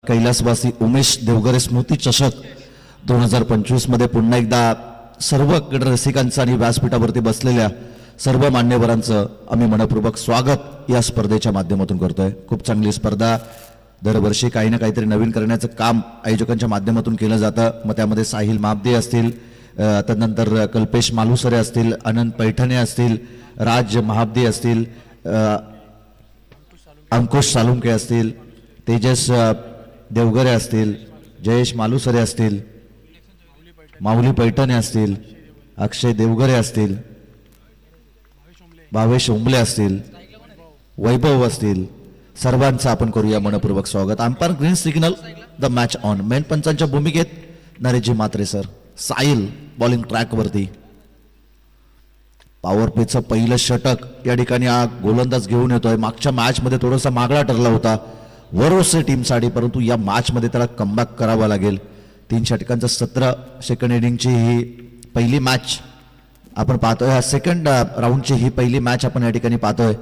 कैलासवासी उमेश देवगरे स्मृती चषक 2025 मध्ये पुन्हा एकदा सर्व क्रीडा रसिकांचं आणि व्यासपीठावरती बसलेल्या सर्व मान्यवरांचं आम्ही मनपूर्वक स्वागत या स्पर्धेच्या माध्यमातून करतोय। खूप चांगली स्पर्धा, दरवर्षी काही ना काहीतरी नवीन करण्याचं काम आयोजकांच्या माध्यमातून केलं जातं। मग त्यामध्ये साहिल महाबदे असतील, तदनंतर कल्पेश मालुसरे असतील, अनंत पैठणे असतील, राज महाबदे असतील, अंकुश सालुंके असतील, तेजस देवगरे असतील, जयेश मालुसरे असतील, माऊली पैठणे असतील, अक्षय देवगरे असतील, भावेश उंबले असतील, वैभव असतील, सर्वांचं आपण करूया मनपूर्वक स्वागत। Umpire green signal, the match on. Main पंचांच्या भूमिकेत Nareshji Mhatre sir. Sahil bowling track वरती, पॉवर प्लेचं पहिलं षटक या ठिकाणी हा गोलंदाज घेऊन येतोय। मागच्या मॅच मध्ये थोडासा मागळा ठरला होता वरोसे टीमसाठी, परंतु या मॅच मध्ये त्याला कमबॅक करावा लागेल। 3 षटकांचं सत्र, सेकंड इनिंगची ही पहिली मॅच आपण पाहतोय। सेकंड राऊंडची ही पहिली मॅच आपण या ठिकाणी पाहतोय।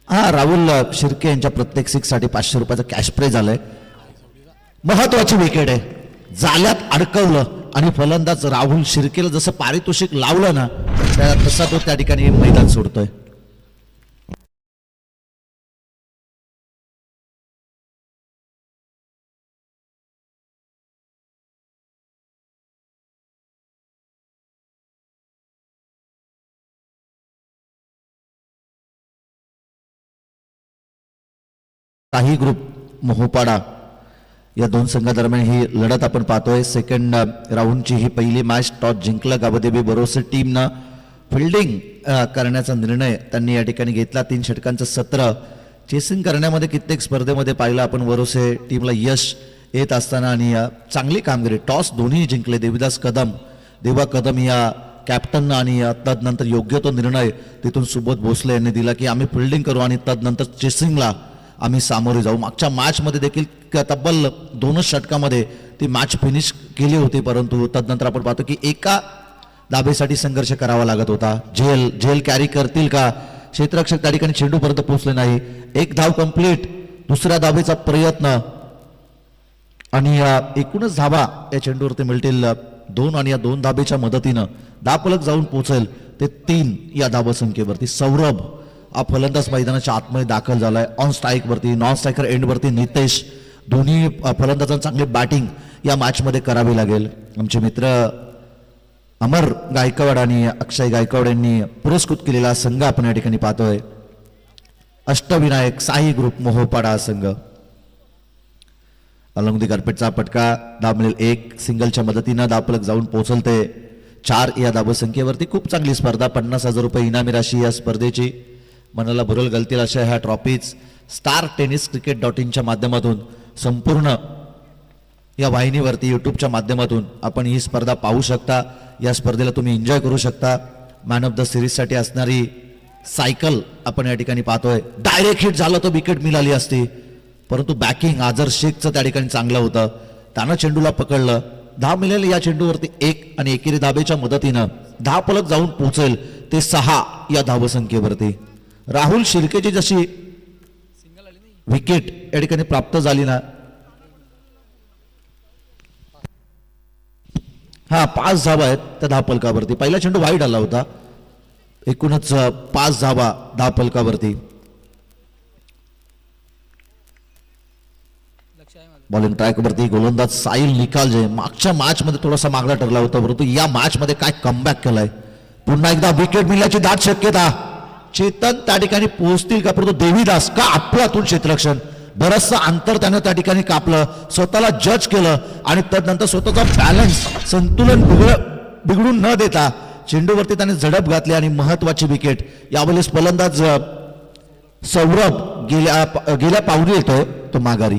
राहुल शिर्के यांच्या प्रत्येक 6 साठी 500 रुपयाचा कॅश प्राइज झालंय। महत्वाची विकेट आहे, जाल्यात अडकवलं आणि फलंदाज राहुल शिर्केला जसं पारितोषिक लावलं ना तसा तो त्या ठिकाणी मैदान सोडतोय। काही ग्रुप मोहोपाडा या 2 संघादरम्यान ही लढत आपण पाहतोय। सेकंड राऊंडची ही पहिली मॅच टॉस जिंकलं गावदेवी बरोसे टीमनं। फिल्डिंग करण्याचा निर्णय त्यांनी या ठिकाणी घेतला। 3 षटकांचं सत्र, चेसिंग करण्यामध्ये कित्येक स्पर्धेमध्ये पाहिलं आपण वरोसे टीमला यश येत असताना आणि चांगली कामगिरी। टॉस दोन्ही जिंकले। देवा कदम या कॅप्टन आणि तदनंतर योग्य तो निर्णय तिथून सुबोध भोसले यांनी दिला की आम्ही फिल्डिंग करू आणि तदनंतर चेसिंगला आम्ही सामोरे जाऊ। मागच्या मॅच मध्ये देखील तब्बल 2 षटकामध्ये ती मॅच फिनिश केली होती, परंतु तदनंतर आपण पाहतो की एका धाबेसाठी संघर्ष करावा लागत होता। झेल कॅरी करतील का? क्षेत्ररक्षक त्या ठिकाणी चेंडूपर्यंत पोहोचले नाही। 1 धाव कंप्लीट, दुसऱ्या धाबेचा प्रयत्न आणि एकूणच धाबा या चेंडूवरती मिळतील 2 आणि या 2 धाबेच्या मदतीनं धापलक जाऊन पोहोचेल ते 3 या धाबसंख्येवरती। सौरभ हा फलंदाज मैदानाच्या आतमध्ये दाखल झालाय। ऑन स्ट्राईक वरती, नॉन स्ट्रायकर एंड वरती नितेश, दोन्ही फलंदाजांना चांगली बॅटिंग या मॅच मध्ये करावी लागेल। आमचे मित्र अमर गायकवाड आणि अक्षय गायकवाड यांनी पुरस्कृत केलेला संघ आपण या ठिकाणी पाहतोय। अष्टविनायक साई ग्रुप मोहोपाडा संघ। अलॉंग दी कार्पेटचा फटका, धाव मिळेल 1। सिंगलच्या मदतीनं धावफलक जाऊन पोहोचल ते 4 या धावसंख्येवरती। खूप चांगली स्पर्धा, 50,000 रुपये इनामी राशी या स्पर्धेची। मनाला भुरळ घालतील अशा ह्या ट्रॉफीज स्टार टेनिस क्रिकेट.in च्या माध्यमातून संपूर्ण या वाहिनीवरती यूट्यूबच्या माध्यमातून आपण ही स्पर्धा पाहू शकता। या स्पर्धेला तुम्ही एन्जॉय करू शकता। मॅन ऑफ द सिरीज साठी असणारी सायकल आपण या ठिकाणी पाहतोय। डायरेक्ट हिट झालं तर विकेट मिळाली असती, परंतु बॅकिंग आजर शेखचं त्या ठिकाणी चांगलं होतं। त्यानं चेंडूला पकडलं, धाव मिळेल या चेंडूवरती 1 आणि एकेरी धाबेच्या मदतीनं धावफलक जाऊन पोहोचेल ते 6 या धावसंख्येवरती। राहुल शिर्केची जशी विकेट या ठिकाणी प्राप्त झाली ना, 5 धावा आहेत त्या धावफलकावरती। पहिला चेंडू वाईड आला होता, एकूणच 5 धावा धावफलकावरती। बॉलिंग ट्रॅक वरती गोलंदाज साहिल निकालजे मागच्या मॅच मध्ये थोडासा मागला ठरला होता, परंतु या मॅच मध्ये काय कमबॅक केलाय। पुन्हा एकदा विकेट मिळण्याची दाट शक्यता। चेतन त्या ठिकाणी पोहोचतील का? परंतु देवीदास का आपल्यातून क्षेत्ररक्षण, बरचसं अंतर त्यानं त्या ठिकाणी कापलं, स्वतःला जज केलं आणि तदनंतर स्वतःचा बॅलन्स संतुलन बिघडून न देता चेंडूवरती त्याने झडप घातली आणि महत्वाची विकेट। यावेळेस फलंदाज सौरभ गेल्या पावली येतोय तो माघारी।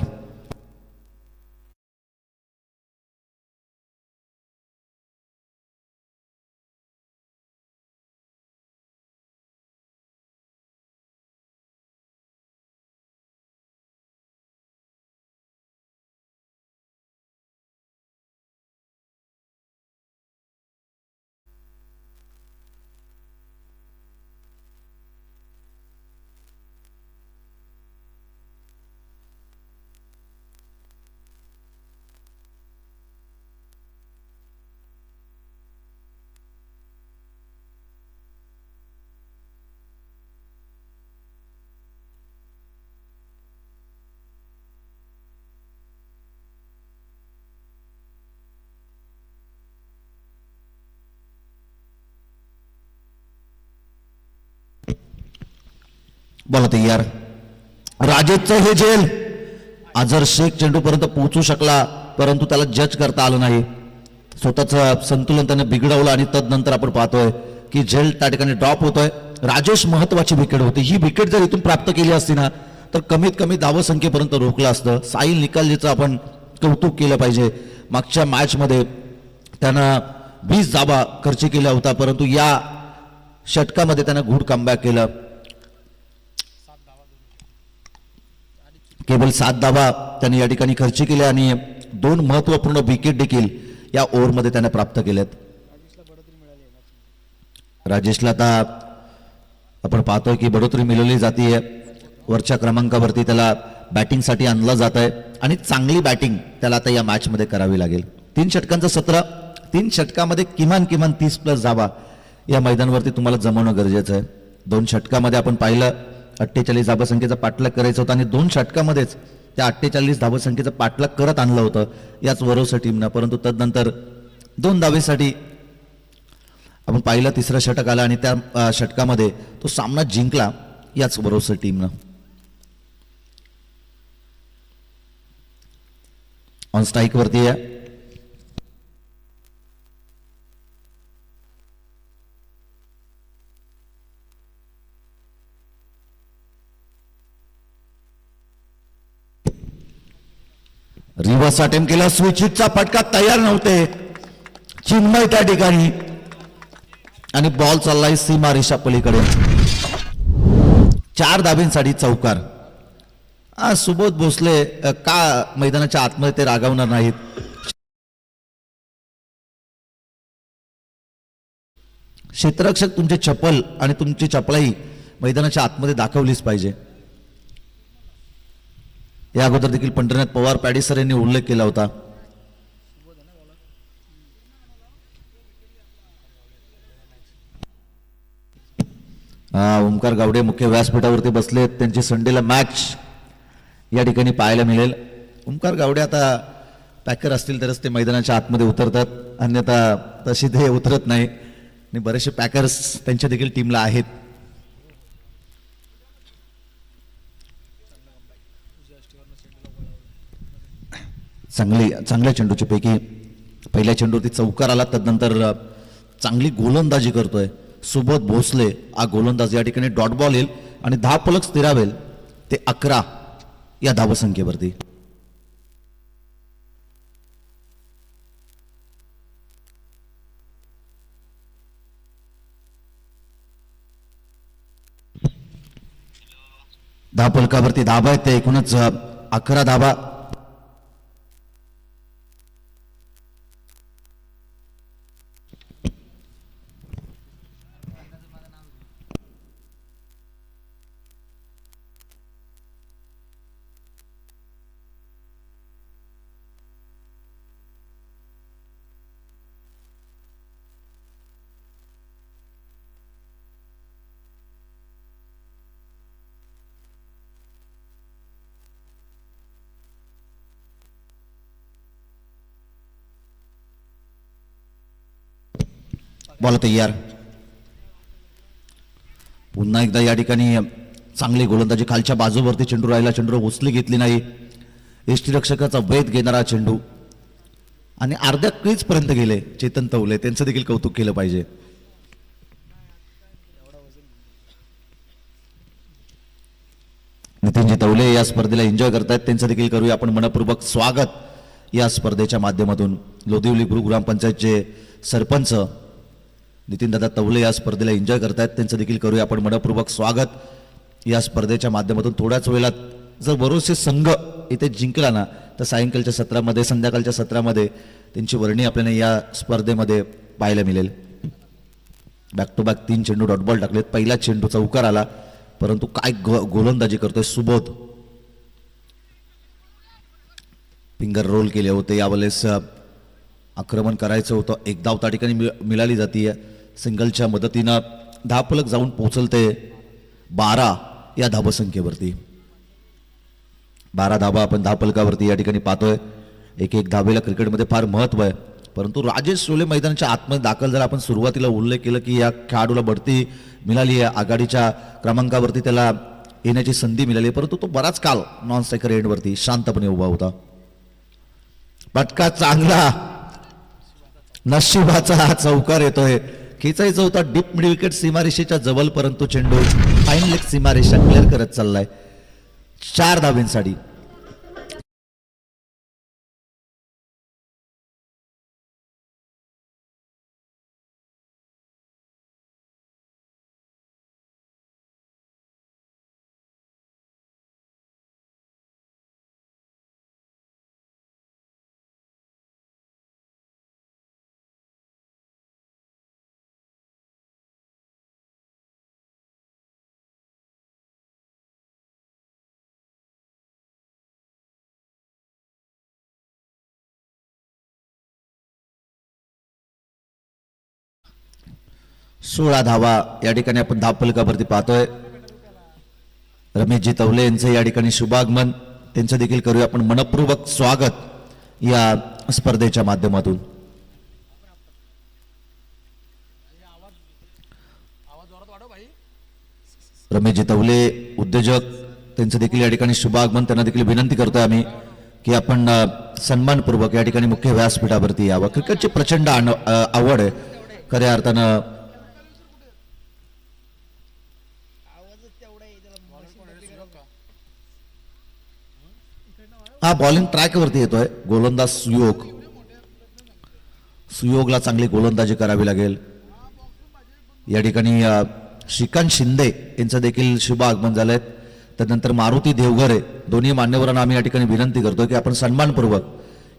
बोला तयार. राजेशचं हे झेल अझर शेख चेंडूपर्यंत पोहोचू शकला, परंतु त्याला जज करता आलं नाही. स्वतःचं संतुलन त्याने बिघडवलं आणि तदनंतर आपण पाहतोय की झेल त्या ठिकाणी ड्रॉप होतोय. राजेश महत्वाची विकेट होती. ही विकेट जर इथून प्राप्त केली असती ना तर कमीत कमी धावसंख्येपर्यंत रोखलं असतं. साहिल निकालजीचं आपण कौतुक केलं पाहिजे. मागच्या मॅचमध्ये त्यानं 20 धावा खर्च केल्या होता, परंतु या षटकामध्ये त्यानं गुड कमबॅक केलं. केवळ 7 धावा त्याने या ठिकाणी खर्च केल्या आणि 2 महत्वपूर्ण विकेट देखील या ओव्हरमध्ये त्याने प्राप्त केल्यात. राजेशला आता आपण पाहतोय की बढोतरी मिळवली जाते. वरच्या क्रमांकावरती त्याला बॅटिंगसाठी आणलं जात आहे आणि चांगली बॅटिंग त्याला आता या मॅचमध्ये करावी लागेल. 3 षटकांचं सत्र, 3 षटकामध्ये किमान 30+ धावा या मैदानावरती तुम्हाला जमवणं गरजेचं आहे. 2 षटकामध्ये आपण पाहिलं 48 धावसंख्येचा पाठलाग करायचा होता आणि 2 षटकामध्येच त्या 48 धावसंख्येचा पाठलाग करत आणलं होतं याच वरोसा टीमनं. परंतु तदनंतर 2 धावेसाठी आपण पाहिलं 3रं षटक आलं आणि त्या षटकामध्ये तो सामना जिंकला याच वरोसा टीमनं. ऑन स्ट्राईक वरती आहे रिव्हर्स अटेम्प्ट केला. स्विचिटचा फटका तयार नव्हते चिन्मय त्या ठिकाणी आणि बॉल चाललाय सीमा रेषा पलीकडे. 4 धाब्यांसाठी चौकार. सुबोध भोसले का मैदानाच्या आतमध्ये ते रागावणार नाहीत. क्षेत्ररक्षक तुमचे चप्पल आणि तुमची चपलाही मैदानाच्या आतमध्ये दाखवलीच पाहिजे. या अगोदर देखील पंढरीनाथ पवार पॅडीसर यांनी उल्लेख केला होता. ओमकार गावडे मुख्य व्यासपीठावरती बसलेत. त्यांची संडेला मॅच या ठिकाणी पाहायला मिळेल. ओमकार गावडे आता पॅकर असतील तरच ते मैदानाच्या आतमध्ये उतरतात, अन्यथा तशी ते उतरत नाही आणि बरेचसे पॅकर्स त्यांच्या देखील टीमला आहेत. चांगल्या चेंडूची पैकी पहिल्या चेंडूवरती चौकार आला. तदनंतर चांगली गोलंदाजी करतोय सुबोध भोसले. हा गोलंदाज या ठिकाणी डॉट बॉल येईल आणि 10 फलक स्थिरावेल ते 11 या धावसंख्येवरती. दहा फलकावरती धाबा आहेत ते एकूणच 11 धाबा. बॉल तयार. पुन्हा एकदा या ठिकाणी चांगली गोलंदाजी. खालच्या बाजूवरती चेंडू राहिला, चेंडू उचली घेतली नाही. यष्टीरक्षकाचा वेध घेणारा चेंडू आणि अर्ध्या क्रीज पर्यंत गेले चेतन तवले. त्यांचं देखील कौतुक केलं पाहिजे. नितीनजी तवले या स्पर्धेला एन्जॉय करतायत, त्यांचं देखील करूया आपण मनपूर्वक स्वागत या स्पर्धेच्या माध्यमातून. लोदिवली गुरु ग्रामपंचायतचे सरपंच नितीनदादा तवले या स्पर्धेला एन्जॉय करतायत, त्यांचं देखील करूया आपण मनपूर्वक स्वागत या स्पर्धेच्या माध्यमातून. थोड्याच वेळात जर बरोचसे संघ इथे जिंकला ना तर सायंकाळच्या सत्रामध्ये संध्याकाळच्या सत्रामध्ये त्यांची वर्णी आपल्याला या स्पर्धेमध्ये पाहायला मिळेल. बॅक टू बॅक 3 चेंडू डॉट बॉल टाकलेत. पहिला चेंडू चौकार आला, परंतु काय गोलंदाजी करतोय सुबोध. फिंगर रोल केले होते, यावेळेस आक्रमण करायचं होतं. एक धाव त्या ठिकाणी मिळाली जाते. सिंगलच्या मदतीनं 10 फलक जाऊन पोहोचलते 12 या धावसंख्येवरती. 12 धावा आपण 10 फलकावरती या ठिकाणी पाहतोय. एक धावेला क्रिकेटमध्ये फार महत्व आहे. परंतु राजेश सोले मैदानाच्या आतमध्ये दाखल झाला. आपण सुरुवातीला उल्लेख केलं की या खेळाडूला बढती मिळाली आहे. आघाडीच्या क्रमांकावरती त्याला येण्याची संधी मिळाली, परंतु तो बराच काल नॉन स्ट्रायकर एंडवरती शांतपणे उभा होता. फटका चांगला, नशिबाचा हा चौकार येतोय. खेचायचा होता डीप मिड विकेट सीमारेषेच्या जवळ, परंतु चेंडू फाईन लेग सीमारेषा क्लिअर करत चाललाय. 4 धावेंसाठी. सोळा धावा या ठिकाणी आपण धावफलकावरती पाहतोय. रमेशजी तवले यांचं या ठिकाणी शुभागमन, त्यांचं देखील करूया आपण मनपूर्वक स्वागत या स्पर्धेच्या माध्यमातून. रमेशजी तवले उद्योजक, त्यांचं देखील या ठिकाणी शुभागमन. त्यांना देखील विनंती करतोय आम्ही की आपण सन्मानपूर्वक या ठिकाणी मुख्य व्यासपीठावरती यावं. क्रिकेटची प्रचंड आवड आहे खऱ्या अर्थानं. हा बॉलिंग ट्रॅकवरती येतोय. गोलंदाज सुयोगला चांगली गोलंदाजी करावी लागेल. या ठिकाणी श्रीकांत शिंदे यांचं देखील शुभ आगमन झालंय. त्यानंतर मारुती देवघरे, दोन्ही मान्यवरांना आम्ही या ठिकाणी विनंती करतो की आपण सन्मानपूर्वक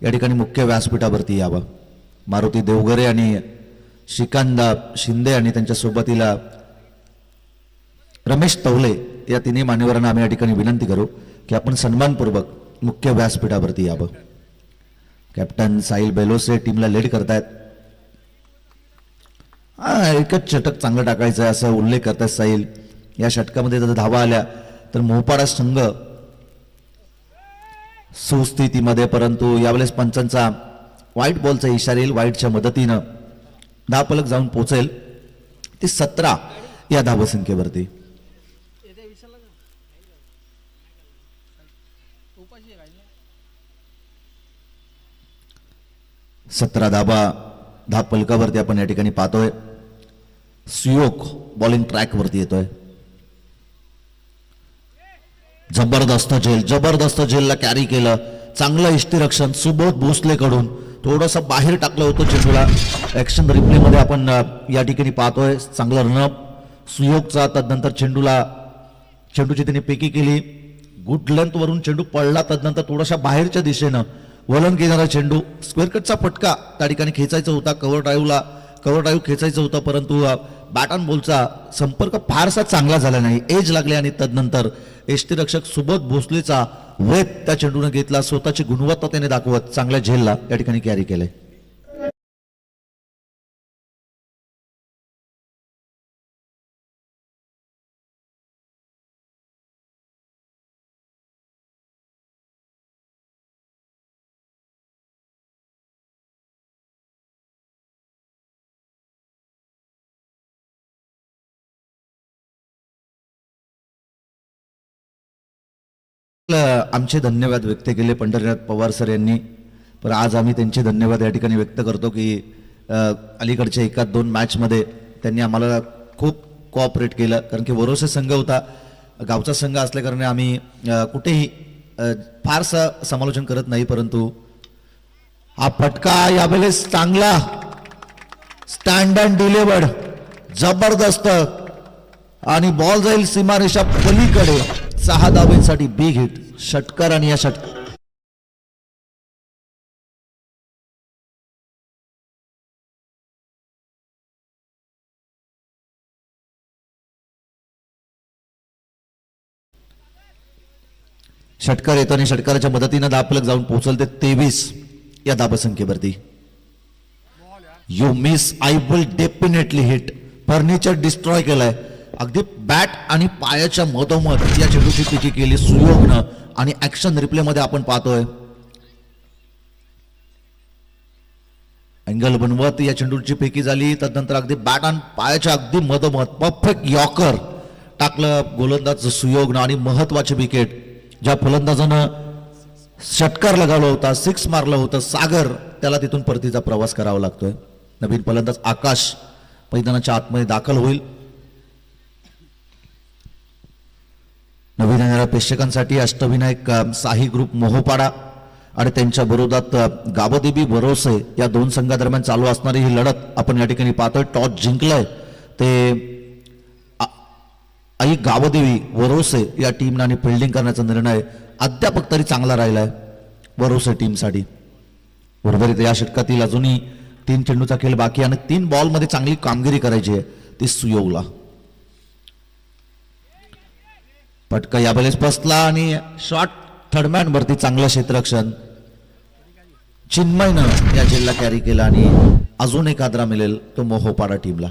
या ठिकाणी मुख्य व्यासपीठावरती यावं. मारुती देवघरे आणि श्रीकांत शिंदे आणि त्यांच्या सोबतीला रमेश तवले या तिन्ही मान्यवरांना आम्ही या ठिकाणी विनंती करू की आपण सन्मानपूर्वक मुख्य व्यासपीठावरती यावं. कॅप्टन साहिल बेलोसे टीमला लीड करतायत. एकच षटक चांगलं टाकायचं आहे असा उल्लेख करतायत साहिल. या षटकामध्ये जर धावा आल्या तर मोहपाडा संघ सुस्थितीमध्ये, परंतु यावेळेस पंचांचा व्हाईट बॉलचा इशारा येईल. व्हाईटच्या मदतीनं धावफलक जाऊन पोहोचेल ती 17 या धावसंख्येवरती. 17 धाबा धावफलकावरती आपण या ठिकाणी पाहतोय. सुयोग बॉलिंग ट्रॅक वरती येतोय. जबरदस्त झेलला कॅरी केलं. चांगलं इष्टिरक्षण सुबोध भोसले कडून. थोडंसं बाहेर टाकलं होतं चेंडूला. ऍक्शन रिप्ले मध्ये आपण या ठिकाणी पाहतोय. चांगला रनअप सुयोगचा. तदनंतर चेंडूची त्यांनी पेकी केली. गुड लेंथ वरून चेंडू पडला. तदनंतर थोडासा बाहेरच्या दिशेनं वलन घेणारा चेंडू. स्क्वेअर कटचा फटका त्या ठिकाणी खेचायचा होता. कव्हर ड्राईव्ह खेचायचं होतं, परंतु बॅट ऑन बॉलचा संपर्क फारसा चांगला झाला नाही. एज लागले आणि तदनंतर यष्टीरक्षक सुबोध भोसलेचा वेध त्या चेंडूने घेतला. स्वतःची गुणवत्ता त्याने दाखवत चांगल्या झेलला या ठिकाणी कॅरी केलंय. आमचे धन्यवाद व्यक्त केले पंढरीनाथ पवार सर यांनी, पण आज आम्ही त्यांचे धन्यवाद या ठिकाणी व्यक्त करतो की अलीकडच्या 1-2 मॅचमध्ये त्यांनी आम्हाला खूप कोऑपरेट केलं. कारण की वरोसे संघ होता, गावचा संघ असल्याकारणे आम्ही कुठेही फारसं समालोचन करत नाही. परंतु हा फटका यावेळेस चांगला स्टँड अँड डिलिव्हर्ड, जबरदस्त, आणि बॉल जाईल सीमारेषा पलीकडे. 6 धावेसाठी बिग हिट. षटकार आणि या षटकार येतो आणि षटकाराच्या मदतीनं धावफलक जाऊन पोहोचल ते 23 या धावसंख्येवरती. You miss, I will definitely hit. Furniture destroy केलंय. अगदी बॅट आणि पायाच्या मधोमध या चेंडूची पिकी केली सुयोगनं. आणि ऍक्शन रिप्ले मध्ये आपण पाहतोय अँगल बनवत या चेंडूची फेकी झाली. तदनंतर अगदी बॅट आणि पायाच्या अगदी मधोमध परफेक्ट यॉर्कर टाकलं गोलंदाज सुयोगनं आणि महत्वाची विकेट ज्या फलंदाजानं षटकार लगावला होता, सिक्स मारलं होतं सागर, त्याला तिथून परतीचा प्रवास करावा लागतोय. नवीन फलंदाज आकाश मैदानाच्या आतमध्ये दाखल होईल. नवीन येणाऱ्या प्रेक्षकांसाठी अष्टविनायक साही ग्रुप मोहोपाडा आणि त्यांच्या विरोधात गावदेवी भरोसे या दोन संघादरम्यान चालू असणारी ही लढत आपण या ठिकाणी पाहतोय. टॉस जिंकलंय ते आई गावदेवी वरोसे या टीमने आणि फिल्डिंग करण्याचा निर्णय अद्याप तरी चांगला राहिलाय वरोसे टीमसाठी. उर्वरित या षटकातील अजूनही 3 चेंडूचा खेळ बाकी आणि 3 बॉलमध्ये चांगली कामगिरी करायची आहे ती सुयोगला. पटका या बलेस बसला आणि शॉट थर्डमॅन वरती चांगलं क्षेत्ररक्षण चिन्मयनं या झेलला कॅरी केला आणि अजून एक आदरा मिळेल तो मोहोपाडा टीमला.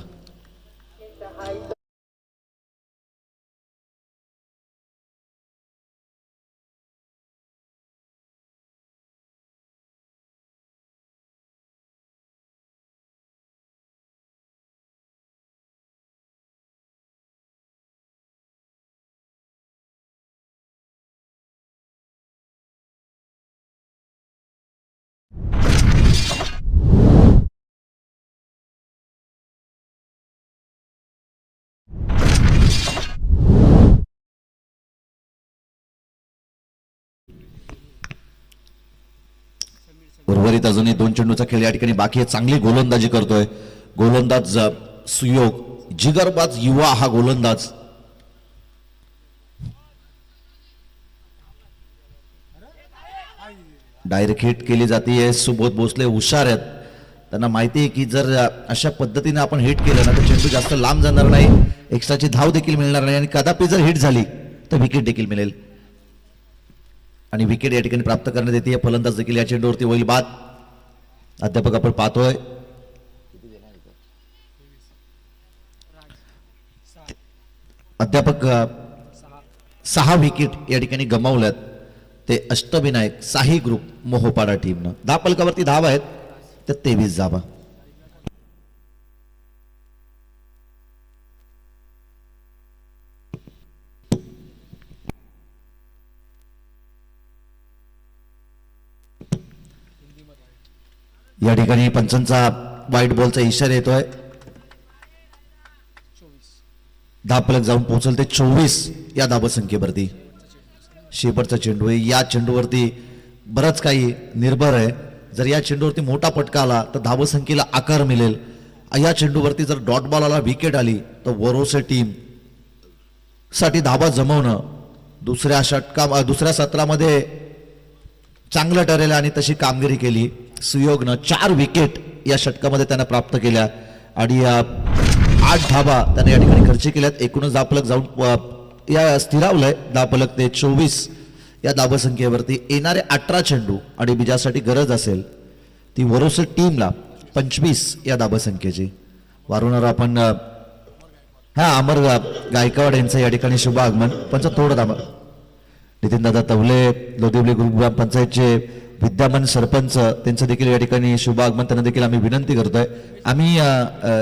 उर्वरित अजूनही 2 चेंडूचा खेळ या ठिकाणी बाकी आहे. चांगली गोलंदाजी करतोय गोलंदाज सुयोग, जिगरबाज युवा हा गोलंदाज. डायरेक्ट हिट केली जाते. सुबोध भोसले हुशार आहेत, त्यांना माहिती आहे की जर अशा पद्धतीने आपण हिट केलं ना तर चेंडू जास्त लांब जाणार नाही, एक्स्ट्राची धाव देखील मिळणार नाही आणि कदापि जर हिट झाली तर विकेट देखील मिळेल. आणि विकेट या ठिकाणी प्राप्त करण्यात येते. फलंदाज देखील या चेंडूवरती होईल बाद. अध्यापक आपण पाहतोय अध्यापक 6 विकेट या ठिकाणी गमावल्यात ते अष्टविनायक साही ग्रुप मोहोपाडा टीमनं. 10 फलकावरती धावा आहेत तर 23 धावा. या ठिकाणी पंचांचा व्हाईट बॉलचा इशारा येतोय. 10 फलक जाऊन पोहोचल ते 24 या धावसंख्येवरती. शेवटचा चेंडू आहे. या चेंडूवरती बरंच काही निर्भर आहे. जर या चेंडूवरती मोठा फटका आला तर धावसंख्येला आकार मिळेल. या चेंडूवरती जर डॉट बॉल आला, विकेट आली तर वरोसे टीम साठी धावा जमवणं दुसऱ्या सत्रामध्ये चांगलं ठरेल आणि तशी कामगिरी केली सुयोगनं. 4 विकेट या षटकामध्ये त्यानं प्राप्त केल्या आणि 8 धावा त्याने या ठिकाणी खर्च केल्यात. एकूणच 10 फलक जाऊन या स्थिरावलंय. 10 फलक ते 24 या धावसंख्येवरती. येणारे 18 चेंडू आणि बिजासाठी गरज असेल ती वरोसे टीमला 25 या धावसंख्येची. वारंवार आपण अमर गायकवाड यांचं या ठिकाणी शुभ आगमन. पण थोडं थांबा. नितीनदादा तवले लोदिवली ग्रुप ग्रामपंचायतचे विद्यमान सरपंच त्यांचं देखील या ठिकाणी शुभ आगमन. त्यांना देखील आम्ही विनंती करतोय. आम्ही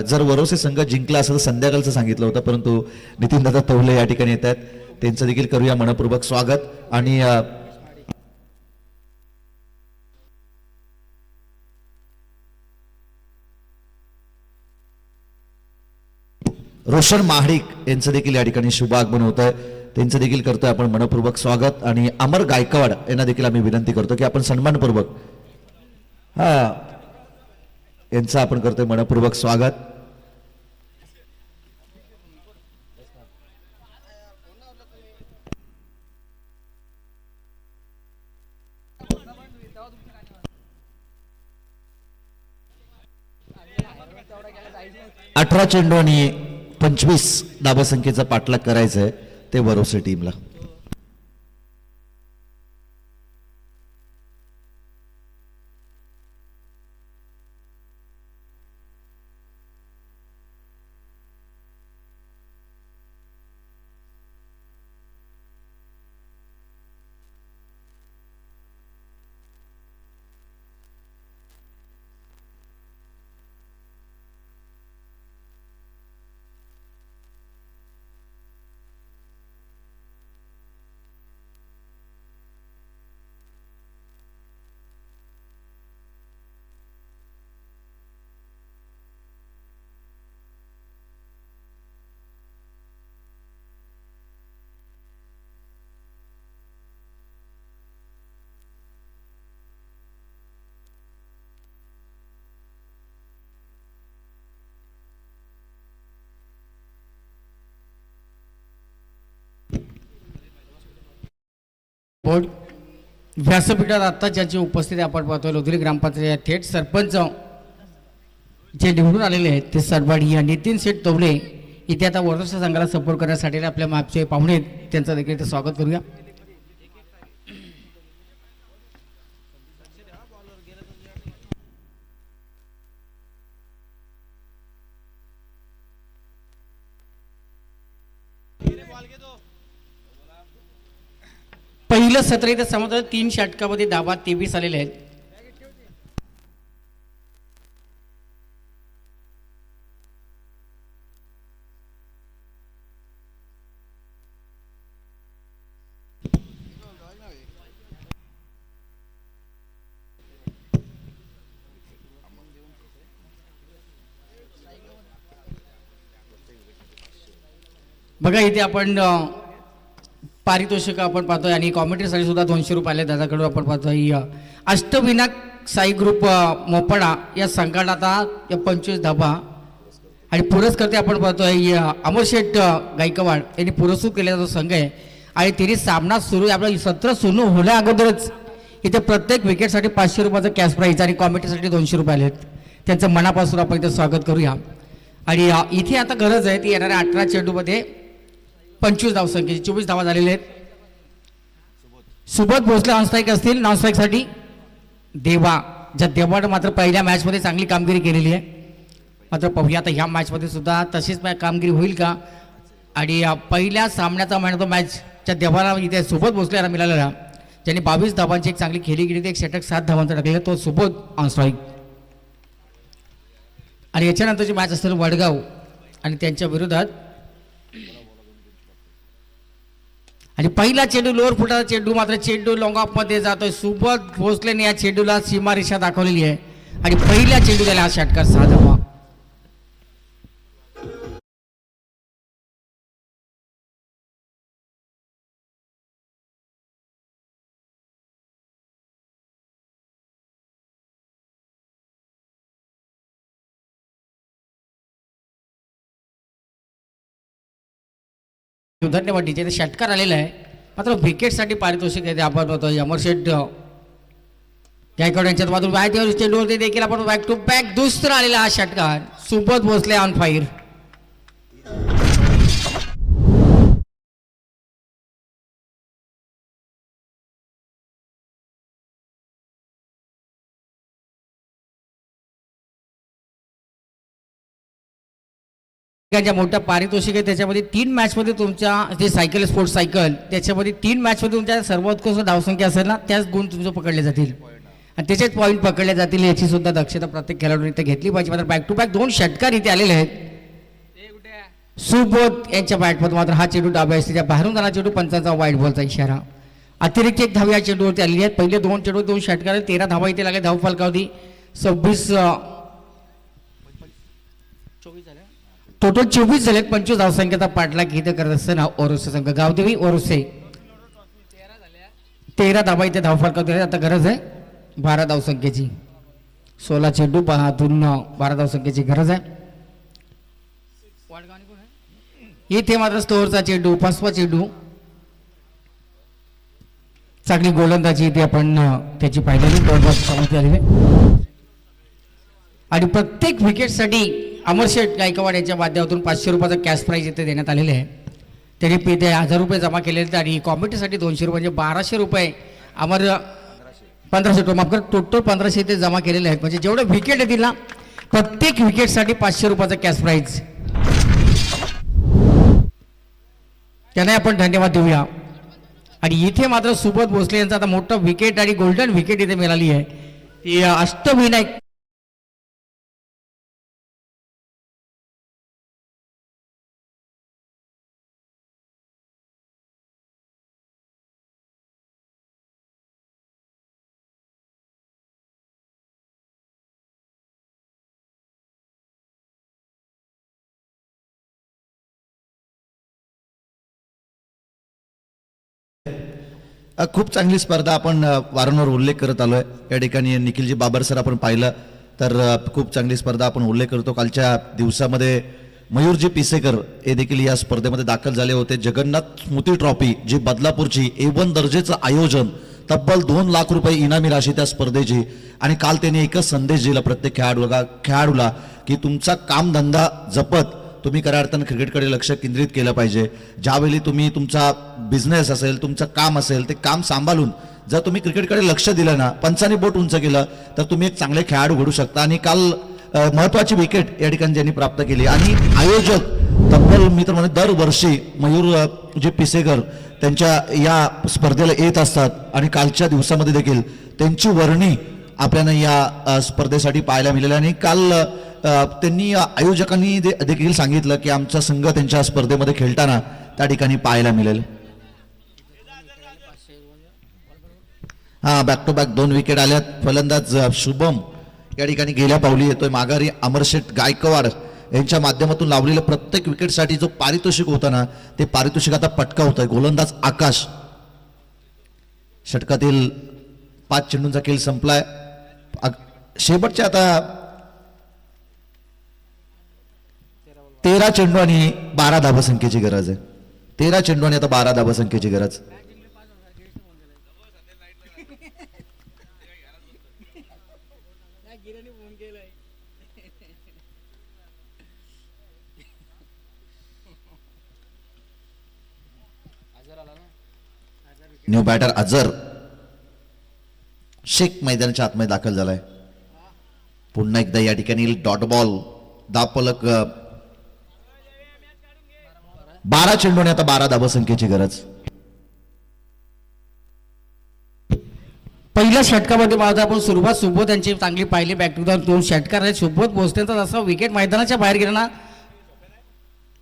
जर वरोसे संघ जिंकला असं तर संध्याकाळचं सांगितलं होतं, परंतु नितीनदादा तवले या ठिकाणी येत आहेत, त्यांचं देखील करूया मनपूर्वक स्वागत. आणि रोशन महाडिक यांचं देखील या ठिकाणी शुभ आगमन होत आहे, त्यांचं देखील करतोय आपण मनपूर्वक स्वागत. आणि अमर गायकवाड यांना देखील आम्ही विनंती करतो की आपण सन्मानपूर्वक यांचं आपण करतोय मनपूर्वक स्वागत. अठरा चेंडू आणि 25 धावसंख्येचा पाठलाग करायचा आहे ते वरोसे टीमला. रिपोर्ट व्यासपीठात आत्ता ज्यांची उपस्थिती आपण पाहतोय लोधुली ग्रामपंचायत थेट सरपंच जे निवडून आलेले आहेत ते सरवाडी या नितीन शेठ तवले इथे आता वर्धोसा संघाला सपोर्ट करण्यासाठी आपल्या मागचे पाहुणे आहेत, त्यांचं देखील इथे स्वागत करूया. पहिलं सत्र इथं समजा 3 षटकामध्ये धावा 23 आलेले आहेत. बघा इथे आपण पारितोषिक आपण पाहतोय आणि कॉमेंट्रीसाठी सुद्धा 200 रुपये आले दादाकडून आपण पाहतोय. अष्टविनायक साई ग्रुप मोपाडा या संघाला आता 25 धाबा आणि पुरस्कर्ते आपण पाहतोय अमरशेठ गायकवाड यांनी पुरस्कृत केलेला जो संघ आहे आणि तिने सामना सुरू आहे. आपलं सत्र सुरू होण्या अगोदरच इथे प्रत्येक विकेटसाठी 500 रुपयाचं कॅश प्राईज आणि कॉमेंट्रीसाठी 200 रुपये आले आहेत. त्यांचं मनापासून आपण इथे स्वागत करूया. आणि इथे आता गरज आहे ती येणाऱ्या 18 चेंडूमध्ये 25 धावसंख्येची 24 धावा झालेल्या आहेत. सुबोध भोसले ऑनस्ट्राईक असतील. नॉनस्ट्राईकसाठी देवा, ज्या देवानं मात्र पहिल्या मॅचमध्ये चांगली कामगिरी केलेली आहे. मात्र पाहूया आता ह्या मॅचमध्ये सुद्धा तशीच कामगिरी होईल का. आणि पहिल्या सामन्याचा मॅन ऑफ द मॅचच्या देवाला इथे सुबोध भोसले याला मिळालेला, ज्यांनी 22 धावांची एक चांगली खेळी गेली, एक षटक 7 धावांचा टाकलेला तो सुबोध ऑनस्ट्राईक. आणि याच्यानंतरची मॅच असतील वडगाव आणि त्यांच्या विरोधात. आणि पहिला चेंडू लोअर फुटाचा चेंडू, मात्र चेंडू लॉंग ऑफ मध्ये जातोय. सुबोध भोसलेने या चेंडूला सीमारेषा दाखवलेली आहे आणि पहिल्या चेंडू त्याला हा षटकार 6 धावा. धन्यवाद डीजे. षटकार आलेला आहे मात्र विकेटसाठी पारितोषिक आहे ते आपण बघतो. अमरशेठ गायकवाड यांच्यात मात्र चेंडूवरती देखील आपण बॅक टू बॅक दुसरा आलेला हा षटकार. Subodh Bhosale on fire. ज्या मोठ्या पारितोषिक आहे त्याच्यामध्ये 3 मॅचमध्ये तुमच्या जे सायकल स्पोर्ट्स सायकल त्याच्यामध्ये 3 मॅचमध्ये तुमच्या सर्वोत्कृष्ट धावसंख्या असेल ना त्याच गुण तुमचे पकडले जातील आणि त्याचेच पॉईंट पकडले जातील. याची सुद्धा दक्षता प्रत्येक खेळाडूने इथे घेतली पाहिजे. मात्र बॅक टू बॅक 2 षटकार इथे आलेले आहेत. सुबोध यांच्या बॅटमध्ये मात्र हा चेंडू डाव्या असते बाहेरून जाणार चेंडू, पंचांचा वाईट बॉलचा इशारा. अतिरिक्त 1 धाव या चेंडूवरती आलेली आहेत. पहिले 2 चेंडू 2 षटकार 13 धावा इथे लागले. धाव फलकावधी 26 टोटल 24 झालेत. 25 धावसंख्येचा पाठलाग इथे करत असताना ओरोसे संघ गावदेवी ओरोसे 13 धावा इथे धाव फलकावधी. आता गरज आहे 12 धावसंख्येची. 16 चेंडू पाहतून 12 धावसंख्येची गरज आहे. इथे मात्र स्टोअरचा चेंडू 5वा चेंडू चांगली गोलंदाजी इथे आपण त्याची पाहिलेली. आणि प्रत्येक विकेटसाठी अमरशेठ गायकवाड यांच्या माध्यमातून 500 रुपयाचा कॅश प्राईज इथे देण्यात आलेले आहे. त्यांनी ते 1000 रुपये जमा केलेले आहेत आणि कॉमेंट्रीसाठी 200 रुपये म्हणजे 1200 रुपये 1500 माफ कर टोटल 1500 इथे जमा केलेले आहेत. म्हणजे जेवढे विकेट येतील ना प्रत्येक विकेटसाठी 500 रुपयाचा कॅश प्राईज त्यांना आपण धन्यवाद देऊया. आणि इथे मात्र सुबोध भोसले यांचा आता मोठा विकेट आणि गोल्डन विकेट इथे मिळाली आहे. ती अष्टविनायक खूप चांगली स्पर्धा आपण वारंवार उल्लेख करत आलोय. या ठिकाणी निखिलजी बाबर सर आपण पाहिलं तर खूप चांगली स्पर्धा आपण उल्लेख करतो. कालच्या दिवसामध्ये मयूरजी पिसेकर हे देखील या स्पर्धेमध्ये दाखल झाले होते. जगन्नाथ स्मृती ट्रॉफी जी बदलापूरची A1 दर्जेचं आयोजन, तब्बल 2 लाख रुपये इनामी राशी त्या स्पर्धेची. आणि काल त्यांनी एकच संदेश दिला प्रत्येक खेळाडूला की तुमचा कामधंदा जपत तुम्ही खऱ्या अर्थानं क्रिकेटकडे लक्ष केंद्रित केलं पाहिजे. ज्यावेळी तुम्ही तुमचा बिझनेस असेल, तुमचं काम असेल, ते काम सांभाळून जर तुम्ही क्रिकेटकडे लक्ष दिलं ना, पंचाने बोट उंच केलं तर तुम्ही एक चांगले खेळाडू घडू शकता. आणि काल महत्वाची विकेट या ठिकाणी ज्यांनी प्राप्त केली. आणि आयोजक तब्बल मी तर म्हणेन दरवर्षी मयूर जे पिसेकर त्यांच्या या स्पर्धेला येत असतात आणि कालच्या दिवसामध्ये देखील त्यांची वर्णी आपल्याला या स्पर्धेसाठी पाहायला मिळाली. आणि काल त्यांनी आयोजकांनी देखील सांगितलं की आमचा संघ त्यांच्या स्पर्धेमध्ये खेळताना त्या ठिकाणी पाहायला मिळेल. बॅक टू बॅक 2 विकेट आल्यात. फलंदाज शुभम या ठिकाणी गेल्या पावली येतोय. माघारी अमरशेठ गायकवाड यांच्या माध्यमातून लावलेलं प्रत्येक विकेटसाठी जो पारितोषिक होतं ना, ते पारितोषिक आता पटकावतोय गोलंदाज आकाश. षटकातील 5 चेंडूंचा खेळ संपलाय. शेवटच्या आता 13 चेंडू आणि 12 धावसंख्येची गरज आहे. 13 चेंडू आणि आता 12 धावसंख्येची गरज. न्यू बॅटर अझर शेख मैदानाच्या आतमध्ये दाखल झालाय. पुन्हा एकदा या ठिकाणी डॉट बॉल दापलक. 12 चेंडू आणि आता 12 धावसंख्येची गरज. पहिल्या षटकामध्ये माझा आपण सुरुवात सोबत यांची चांगली पाहिली. बॅक टू द 2 षटकार आहेत सोबत पोहोचल्यानंतर जसं विकेट मैदानाच्या बाहेर गेला ना,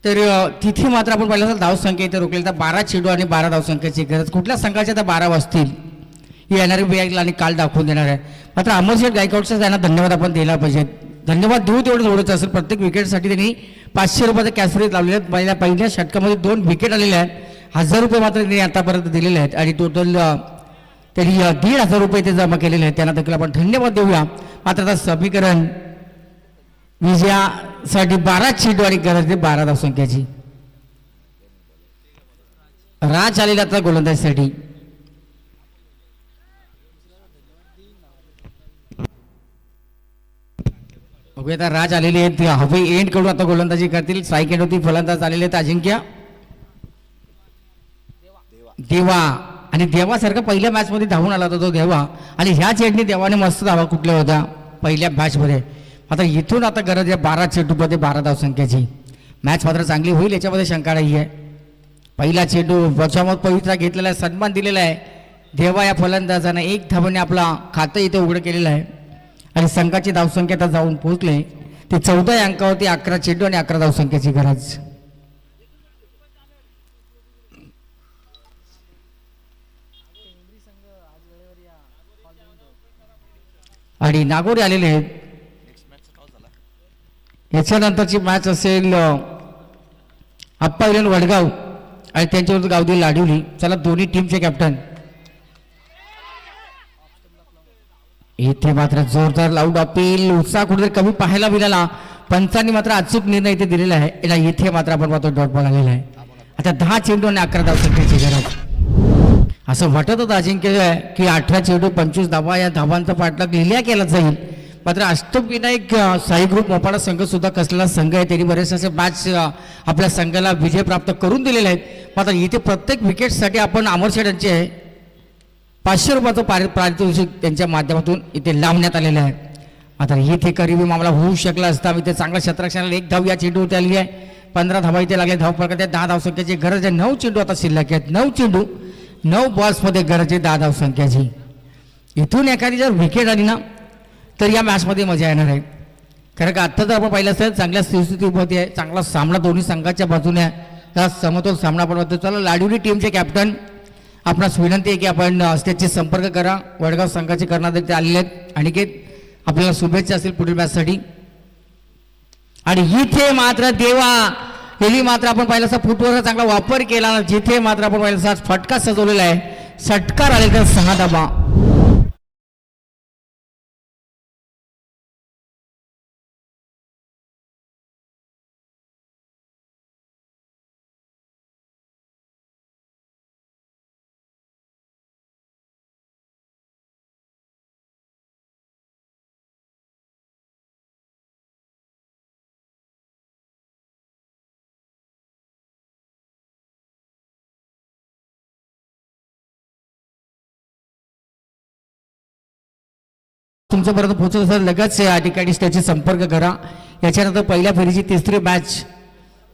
तर तिथे मात्र आपण पाहिलं तर धावसंख्या इथे रोखली. तर 12 चेंडू आणि 12 धावसंख्येची गरज. कुठल्या संघाच्या त्या 12 वाजतील ही येणारी वेळ आणि काल दाखवून देणार आहे. मात्र अमरशेठ गायकवाडचा त्यांना धन्यवाद आपण द्यायला पाहिजे. धन्यवाद देऊ तेवढं थोडंच असेल. प्रत्येक विकेटसाठी त्यांनी 500 रुपयाचे कॅश प्राईज लावलेले आहेत. पहिल्या षटकामध्ये 2 विकेट आलेल्या आहेत. 1000 रुपये मात्र त्यांनी आतापर्यंत दिलेले आहेत आणि टोटल त्यांनी 1500 रुपये ते जमा केलेले आहेत. त्यांना देखील आपण धन्यवाद देऊया. मात्र आता समीकरण विजयासाठी 12 चेंडू आणि गरज 12 धावसंख्याची. राज आलेला आता गोलंदाजीसाठी. बघूया आता राज आलेले आहेत. हवे एंड कडून आता गोलंदाजी करतील. स्ट्राईक एंड होती. फलंदाज आलेले आहेत अजिंक्य देवा. आणि देवासारखा पहिल्या मॅच मध्ये धावून आला होता तो देवा. आणि ह्या चेंडनी देवाने मस्त धावा कुठल्या होत्या पहिल्या मॅच मध्ये. आता इथून आता गरज आहे 12 चेंडूमध्ये 12 धावसंख्येची. मॅच मात्र चांगली होईल याच्यामध्ये शंका नाही आहे. पहिला चेंडू बचावत पवित्रा घेतलेला आहे. सन्मान दिलेला आहे देवा या फलंदाजाने. 1 धावाने आपला खातं इथे उघडं केलेलं आहे आणि संघाची धावसंख्या आता जाऊन पोहोचले ते 14 अंकावरती. 11 चेंडू आणि 11 धावसंख्येची गरज. आणि नागोरे आलेले आहेत. याच्यानंतरची मॅच असेल आप्पा इलेवन वडगाव आणि त्यांच्यावर गावदेवी लाडवली. चला दोन्ही टीमचे कॅप्टन. इथे मात्र जोरदार लाऊड अपील. उत्साह कुठेतरी कमी पाहायला मिळाला. पंचांनी मात्र अचूक निर्णय इथे दिलेला आहे. इथे मात्र आपण पाहतो डॉट बॉल आलेला आहे. आता 10 चेंडू आणि 11 धावसंख्येची गरज. असं वाटत होतं अजिंक्य की 18 चेंडू 25 धावा या धावांचा पाठलाग लिहिल्या केला जाईल. मात्र अष्टविनायक साई ग्रुप मोपाडा संघ सुद्धा कसलेला संघ आहे. त्यांनी बरेचसे मॅच आपल्या संघाला विजय प्राप्त करून दिलेले आहेत. मात्र इथे प्रत्येक विकेटसाठी आपण अमरशेठ यांचे 500 रुपयाचं पारितोषिक त्यांच्या माध्यमातून इथे लावण्यात आलेलं आहे. मात्र इथे करीबी मामला होऊ शकला असता. इथे चांगल्या क्षेत्ररक्षणाला 1 धाव या चेंडूवरती आली आहे. 15 धावा इथे लागले. धाव फरक 10 धावसंख्येची गरज आहे. 9 चेंडू आता शिल्लक आहेत. 9 चेंडू 9 बॉल्समध्ये गरज आहे 10 धावसंख्याची. इथून एखादी जर विकेट आली ना तर या मॅचमध्ये मजा येणार आहे. कारण का आत्ता जर आपण पाहिलं असेल चांगल्या स्थितीमध्ये आहे. चांगला सामना दोन्ही संघाच्या बाजूने आहे. त्या समतोल सामना आपण होतो. चला लाडवली टीमचे कॅप्टन आपणास विनंती आहे की आपण स्टेजचे संपर्क करा. वडगाव संघाचे करणारे ते आलेले आहेत. अनिकेत आपल्याला शुभेच्छा असतील पुढील मॅचसाठी. आणि इथे मात्र देवा गेली मात्र आपण पाहिलं असा फुटवर्कचा चांगला वापर केला. जिथे मात्र आपण पाहिलं असा फटका सजवलेला आहे. षटकार आले तर 6 धावा. तुमच्यापर्यंत पोहोचत असेल लगेच या ठिकाणी स्टेजशी संपर्क करा. याच्यानंतर पहिल्या फेरीची तिसरी मॅच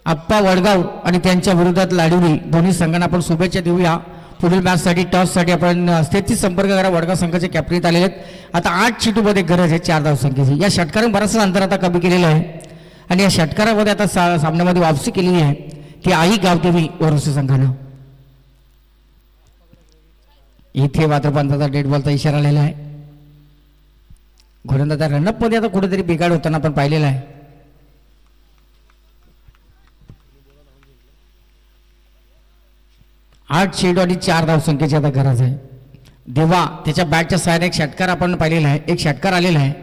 आप्पा वडगाव आणि त्यांच्या विरोधात लाडुरी दोन्ही संघांना आपण शुभेच्छा देऊया. पुढील मॅचसाठी टॉससाठी आपण स्टेजशी संपर्क करा. वडगाव संघाचे कॅप्टन आलेले आहेत. आता 8 चेंडूमध्ये गरज आहे 4 धावसंख्येची. या षटकाराने बराचसा अंतर आता कमी केलेलं आहे आणि या षटकारामध्ये आता सामन्यामध्ये वापसी केलेली आहे ती आई गावदेवी वरुसे संघानं. इथे मात्र पंताचा डेड बॉलचा इशारा आलेला आहे. गोलंदाजा रनअप मध्ये आता कुठेतरी बिघाड होताना आपण पाहिलेला आहे. आठ चेंडू आणि 4 धावसंख्येची आता गरज आहे. देवा त्याच्या बॅटच्या सहाय्याने एक षटकार आपण पाहिलेला आहे. एक षटकार आलेला आहे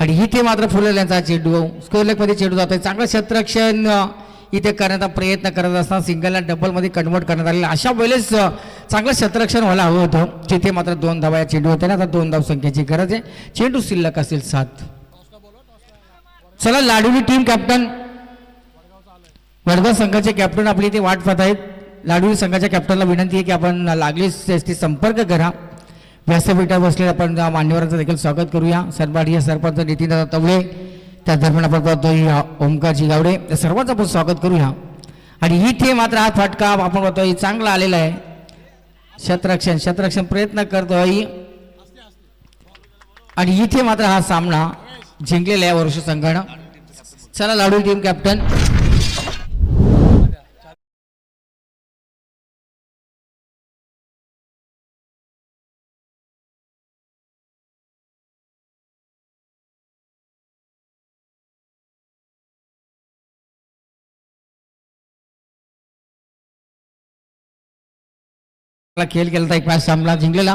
आणि इथे मात्र फुलल्यांचा चेंडू स्कोअर लेगमध्ये चेंडू जातोय. चांगलं क्षेत्ररक्षण इथे करण्याचा प्रयत्न करत असताना सिंगलला डबलमध्ये कन्वर्ट करण्यात आलेलं. अशा वेळेस चांगलं क्षेत्ररक्षण व्हायला हवं होतं. जिथे मात्र 2 धावा या चेंडू होते ना. आता 2 धावसंख्येची गरज आहे. चेंडू शिल्लक असेल 7. चला लाडुली टीम कॅप्टन वडगाव संघाचे कॅप्टन आपली इथे वाट पाहत आहेत. लाडुली संघाच्या कॅप्टनला विनंती आहे की आपण लागलीच संपर्क करा. व्यासपीठावर बसलेले आपण मान्यवरांचं देखील स्वागत करूया. सन्माननीय सरपंच नितीनदादा तवळे, त्या दरम्यान आपण पाहतोय ओमकारजी गावडे, या सर्वांचं आपण स्वागत करूया. आणि इथे मात्र हा फटका आपण पाहतोय चांगला आलेला आहे. क्षेत्ररक्षण प्रयत्न करतोय आणि इथे मात्र हा सामना जिंकलेला आहे वर्ष संघानं. चला लाडू टीम कॅप्टन खेळ केला एक मॅच सामना जिंकलेला.